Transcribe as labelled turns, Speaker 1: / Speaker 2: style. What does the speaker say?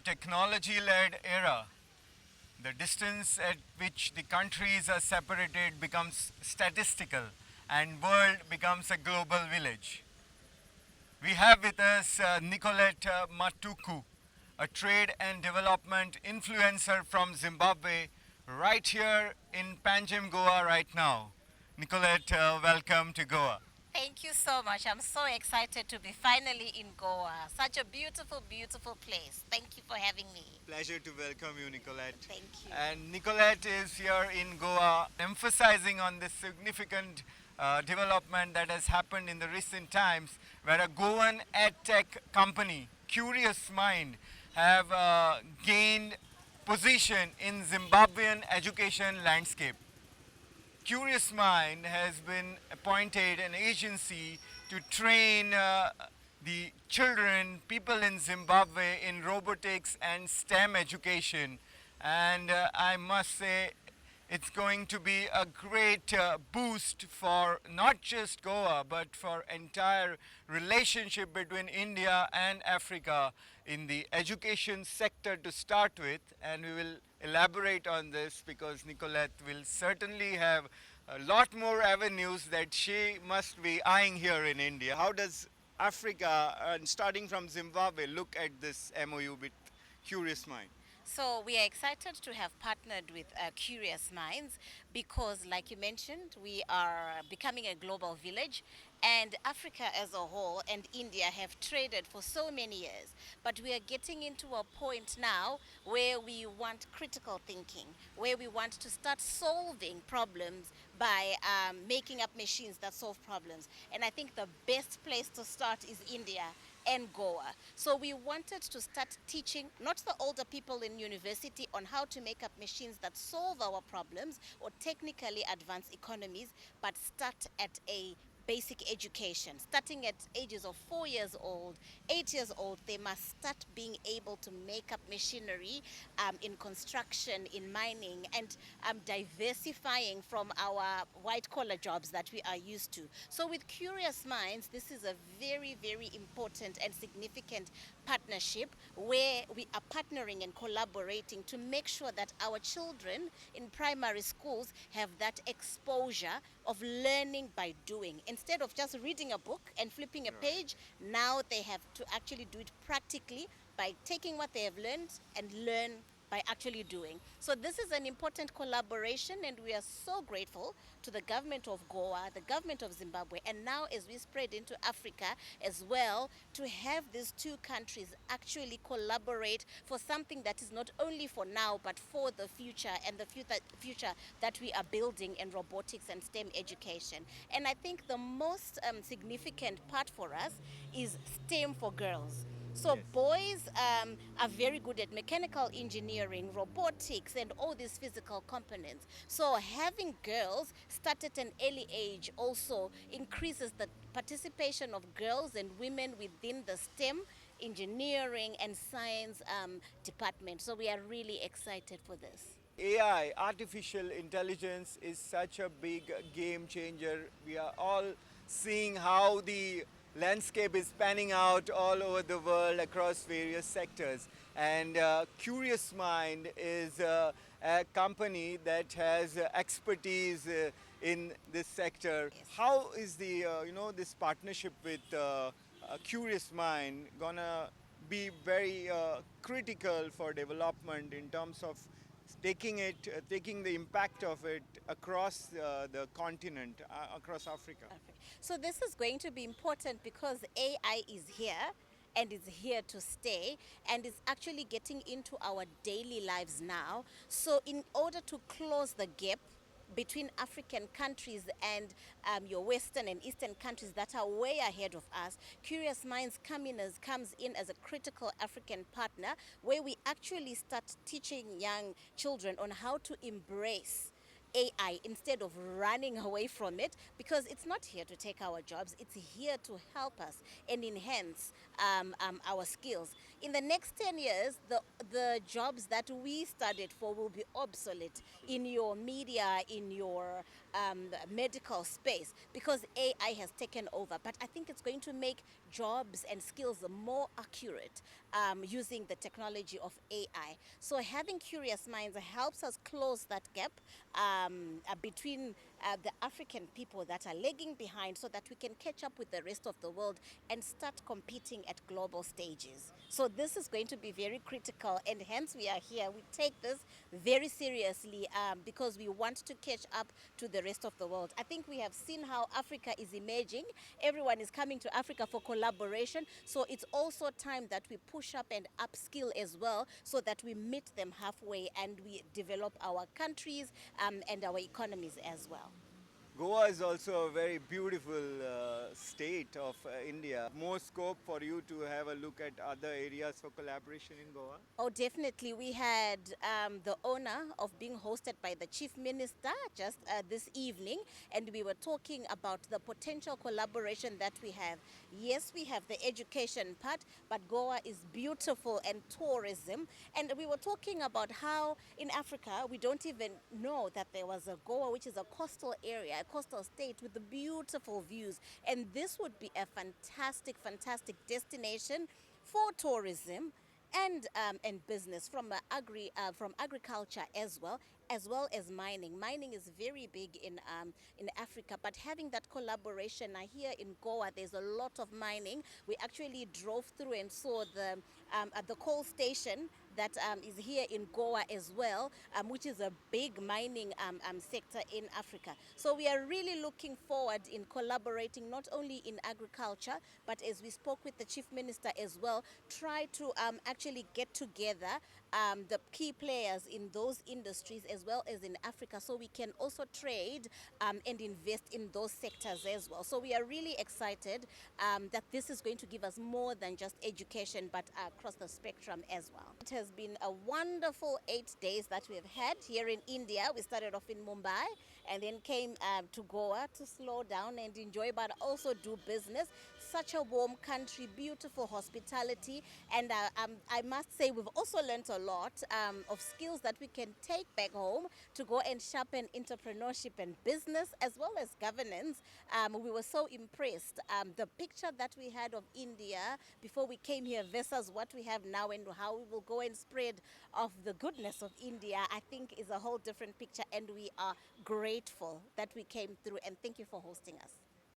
Speaker 1: technology-led era, the distance at which the countries are separated becomes statistical and world becomes a global village. We have with us Nicolatte Matuku, a trade and development influencer from Zimbabwe, right here in Panjim, Goa right now. Nicolette, welcome to Goa.
Speaker 2: Thank you so much. I'm so excited to be finally in Goa. Such a beautiful, beautiful place. Thank you for having me.
Speaker 1: Pleasure to welcome you, Nicolette.
Speaker 2: Thank you.
Speaker 1: And Nicolette is here in Goa, emphasizing on this significant development that has happened in the recent times, where a Goan edtech company, Qurious Mind, have gained position in Zimbabwean education landscape. Qurious Mind has been appointed an agency to train the children, people in Zimbabwe in robotics and STEM education. And I must say, it's going to be a great boost for not just Goa, but for entire relationship between India and Africa in the education sector to start with. And we will elaborate on this because Nicolette will certainly have a lot more avenues that she must be eyeing here in India. How does Africa, and starting from Zimbabwe, look at this MOU with Curious Mind?
Speaker 2: So we are excited to have partnered with Curious Minds because, like you mentioned, we are becoming a global village, and Africa as a whole and India have traded for so many years. But we are getting into a point now where we want critical thinking, where we want to start solving problems by making up machines that solve problems. And I think the best place to start is India and Goa. So we wanted to start teaching not the older people in university on how to make up machines that solve our problems or technically advance economies, but start at a basic education. Starting at ages of 4 years old, 8 years old, they must start being able to make up machinery in construction, in mining, and diversifying from our white collar jobs that we are used to. So with Curious Minds, this is a very, very important and significant partnership where we are partnering and collaborating to make sure that our children in primary schools have that exposure of learning by doing. Instead of just reading a book and flipping a page, now they have to actually do it practically by taking what they have learned and learn by actually doing. So this is an important collaboration, and we are so grateful to the government of Goa, the government of Zimbabwe, and now as we spread into Africa as well, to have these two countries actually collaborate for something that is not only for now but for the future, and the future that we are building in robotics and STEM education. And I think the most significant part for us is STEM for girls. So boys are very good at mechanical engineering, robotics, and all these physical components. So having girls start at an early age also increases the participation of girls and women within the STEM, engineering, and science department. So we are really excited for this.
Speaker 1: AI, artificial intelligence, is such a big game changer. We are all seeing how the landscape is panning out all over the world across various sectors. And Curious Mind is a company that has expertise in this sector.
Speaker 2: Yes.
Speaker 1: How is the this partnership with Curious Mind gonna be very critical for development in terms of taking the impact of it across the continent, across Africa?
Speaker 2: Perfect. So this is going to be important because AI is here and is here to stay, and is actually getting into our daily lives now. So in order to close the gap between African countries and your Western and Eastern countries that are way ahead of us, Curious Minds comes in as a critical African partner where we actually start teaching young children on how to embrace AI instead of running away from it, because it's not here to take our jobs, it's here to help us and enhance our skills. in the next 10 years, the jobs that we studied for will be obsolete in your media, in your medical space, because AI has taken over. But I think it's going to make jobs and skills more accurate using the technology of AI. So having Curious Minds helps us close that gap between the African people that are lagging behind, so that we can catch up with the rest of the world and start competing at global stages. So this is going to be very critical, and hence we are here. We take this very seriously because we want to catch up to the rest of the world. I think we have seen how Africa is emerging. Everyone is coming to Africa for collaboration. So it's also time that we push up and upskill as well, so that we meet them halfway and we develop our countries and our economies as well.
Speaker 1: Goa is also a very beautiful state of India. More scope for you to have a look at other areas for collaboration in Goa?
Speaker 2: Oh, definitely. We had the honor of being hosted by the Chief Minister just this evening, and we were talking about the potential collaboration that we have. Yes, we have the education part, but Goa is beautiful, and tourism. And we were talking about how in Africa we don't even know that there was a Goa, which is a coastal area, a coastal state with the beautiful views. And this would be a fantastic, fantastic destination for tourism and business from from agriculture as well as mining. Mining is very big in Africa, but having that collaboration here in Goa, there's a lot of mining. We actually drove through and saw the coal station that is here in Goa as well, which is a big mining sector in Africa. So we are really looking forward in collaborating not only in agriculture, but as we spoke with the Chief Minister as well, try to actually get together the key players in those industries as well as in Africa, so we can also trade and invest in those sectors as well. So we are really excited that this is going to give us more than just education, but across the spectrum as well. It has been a wonderful 8 days that we have had here in India. We started off in Mumbai and then came to Goa to slow down and enjoy, but also do business. Such a warm country, beautiful hospitality, and I must say we've also learnt a lot of skills that we can take back home to go and sharpen entrepreneurship and business as well as governance. We were so impressed. The picture that we had of India before we came here versus what we have now, and how we will go and spread of the goodness of India, I think is a whole different picture, and we are grateful that we came through, and thank you for hosting us.